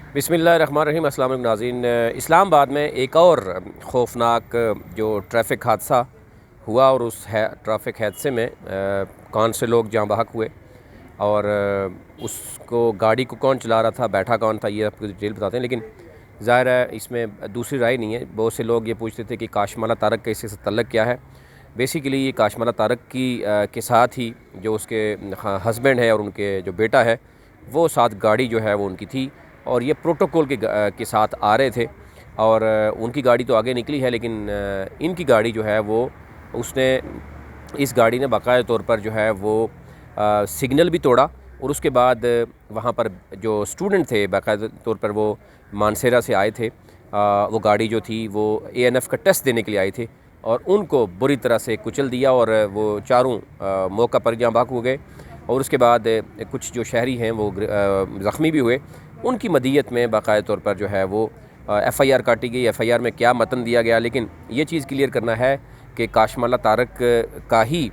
बिस्मिल्लाहिर्रहमानिर्रहीम। अस्सलाम वालेकुम नाज़रीन। इस्लामाबाद में एक और ख़ौफनाक जो ट्रैफ़िक हादसा हुआ और उस ट्रैफ़िक हादसे में कौन से लोग जाँ बहक हुए और उसको गाड़ी को कौन चला रहा था, बैठा कौन था, ये आपको डिटेल बताते हैं। लेकिन ज़ाहिर है इसमें दूसरी राय नहीं है। बहुत से लोग ये पूछते थे कि काशमाला तारक का इससे तल्लुक़ क्या है। बेसिकली ये काशमाला तारक के साथ ही जो उसके हस्बैंड है और उनके जो बेटा है वो साथ गाड़ी जो है वो उनकी थी और ये प्रोटोकॉल के साथ आ रहे थे और उनकी गाड़ी तो आगे निकली है, लेकिन इनकी गाड़ी जो है वो उसने इस गाड़ी ने बाकायदा तौर पर जो है वो सिग्नल भी तोड़ा और उसके बाद वहाँ पर जो स्टूडेंट थे बाकायदा तौर पर वो मानसेरा से आए थे। वो गाड़ी जो थी वो ANF का टेस्ट देने के लिए आए थे और उनको बुरी तरह से कुचल दिया और वो चारों मौका पर जाँ बहक हो गए। और उसके बाद कुछ जो शहरी हैं वो ज़ख्मी भी हुए। उनकी मदीयत में बाकायदा तौर पर जो है वो FIR काटी गई। FIR में क्या मतन दिया गया, लेकिन ये चीज़ क्लियर करना है कि काशमाला तारक का ही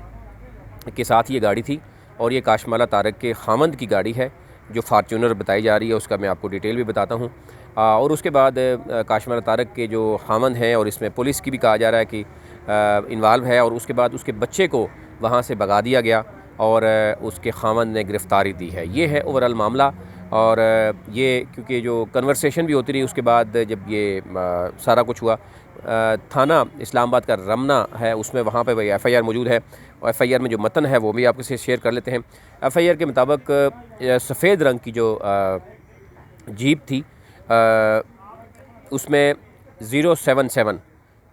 के साथ ये गाड़ी थी और ये काशमाला तारक के खामंद की गाड़ी है जो फार्चूनर बताई जा रही है। उसका मैं आपको डिटेल भी बताता हूँ। और उसके बाद काशमाला तारक के जो खामंद हैं और इसमें पुलिस की भी कहा जा रहा है कि इन्वॉल्व है, और उसके बाद उसके बच्चे को वहाँ से भगा दिया गया और उसके खामंद ने गिरफ़्तारी दी है। ये है ओवरऑल मामला। और ये क्योंकि जो कन्वर्सेशन भी होती रही उसके बाद जब ये सारा कुछ हुआ, थाना इस्लामाबाद का रमना है उसमें वहाँ पे वही FIR मौजूद है और FIR में जो मतन है वो भी आपके साथ शेयर कर लेते हैं। FIR के मुताबिक सफ़ेद रंग की जो जीप थी उसमें 077,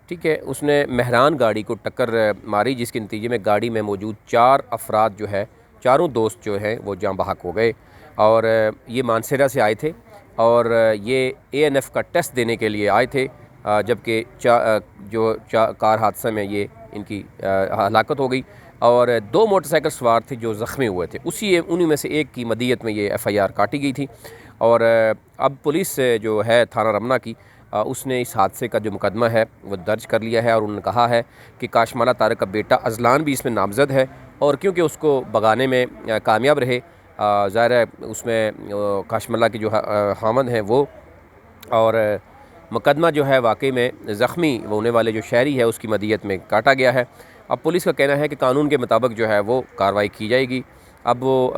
ठीक है, उसने मेहरान गाड़ी को टक्कर मारी जिसके नतीजे में गाड़ी में मौजूद 4 अफराद जो है, चारों दोस्त जो हैं वो जाँ बहक हो गए। और ये मानसेरा से आए थे और ये ANF का टेस्ट देने के लिए आए थे, जबकि कार हादसा में ये इनकी हलाकत हो गई और 2 मोटरसाइकिल सवार थे जो ज़ख्मी हुए थे। उन्हीं में से एक की मदीयत में ये FIR काटी गई थी। और अब पुलिस जो है थाना रमना की, उसने इस हादसे का जो मुकदमा है वो दर्ज कर लिया है और उन्होंने कहा है कि काशमाला तारक का बेटा अजलान भी इसमें नामज़द है और क्योंकि उसको भगाने में कामयाब रहे, ज़ाहिर है उसमें काशमाला की जो खामंद हैं वो, और मुकदमा जो है वाकई में ज़ख्मी होने वाले जो शहरी है उसकी मदीयत में काटा गया है। अब पुलिस का कहना है कि कानून के मुताबिक जो है वो कार्रवाई की जाएगी। अब वो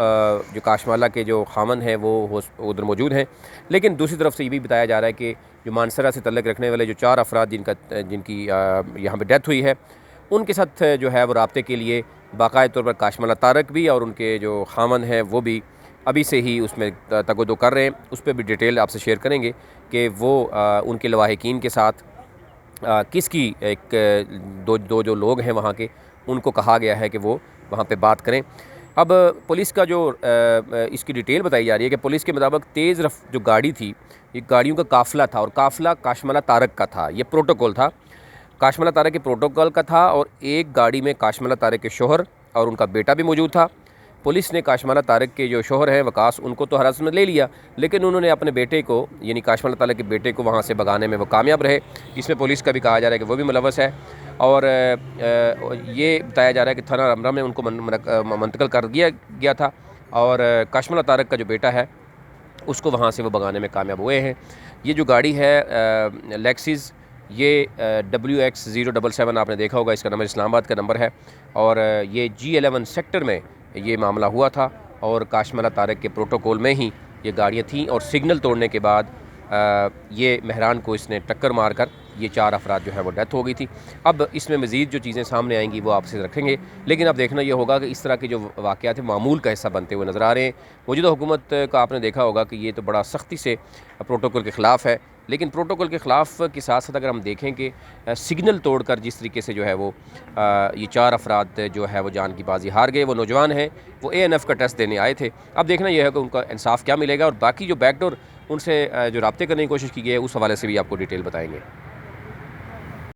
जो काशमाला के जो खामंद हैं वो उधर मौजूद हैं, लेकिन दूसरी तरफ से ये भी बताया जा रहा है कि जो मानसरा से तल्लुक़ रखने वाले जो 4 अफराद जिनकी यहाँ पर डेथ हुई है उनके साथ जो है वो राब्ते के लिए बाकायदा तौर पर काशमाला तारक भी और उनके जो खामंद हैं वो भी अभी से ही उसमें तगदो कर रहे हैं। उस पर भी डिटेल आपसे शेयर करेंगे कि वो उनके लवाहिकीन के साथ किसकी दो जो लोग हैं वहाँ के उनको कहा गया है कि वो वहाँ पे बात करें। अब पुलिस का जो इसकी डिटेल बताई जा रही है कि पुलिस के मुताबिक तेज़ जो गाड़ी थी, ये गाड़ियों का काफ़िला था और काफ़िला काशमाला तारक का था। ये प्रोटोकॉल था, काशमाला तारक के प्रोटोकॉल का था और एक गाड़ी में काशमाला तारक के शोहर और उनका बेटा भी मौजूद था। पुलिस ने काशमाला तारक के जो शोहर हैं वकास, उनको तो हिरासत में ले लिया, लेकिन उन्होंने अपने बेटे को यानी काशमाला तारक के बेटे को वहाँ से भगाने में वो कामयाब रहे। इसमें पुलिस का भी कहा जा रहा है कि वो भी मुलव्वस है और ये बताया जा रहा है कि थाना रमना में उनको मुंतकिल कर दिया गया था और काशमाला तारक का जो बेटा है उसको वहाँ से वो भगाने में कामयाब हुए हैं। ये जो गाड़ी है लेक्सिस, ये WX 077 आपने देखा होगा, इसका नंबर इस्लामाबाद का नंबर है और ये G11 सेक्टर में ये मामला हुआ था और काशमाला तारक के प्रोटोकॉल में ही ये गाड़ियाँ थीं और सिग्नल तोड़ने के बाद ये मेहरान को इसने टक्कर मारकर ये 4 अफराद जो है वो डेथ हो गई थी। अब इसमें मज़ीद जो चीज़ें सामने आएंगी वो आपसे रखेंगे, लेकिन अब देखना ये होगा कि इस तरह के जो वाक़यात हैं मामूल का हिस्सा बनते हुए नज़र आ रहे हैं। मौजूदा हुकूमत का आपने देखा होगा कि ये तो बड़ा सख्ती से प्रोटोकॉल के ख़िलाफ़ है, लेकिन प्रोटोकॉल के ख़िलाफ़ के साथ साथ अगर हम देखें कि सिग्नल तोड़कर जिस तरीके से जो है वो ये 4 अफराद जो है वो जान की बाजी हार गए। वो नौजवान हैं, वो ANF का टेस्ट देने आए थे। अब देखना यह है कि उनका इंसाफ क्या मिलेगा और बाकी जो बैकडोर उनसे जो राब्ते करने की कोशिश की गई है उस हवाले से भी आपको डिटेल बताएंगे।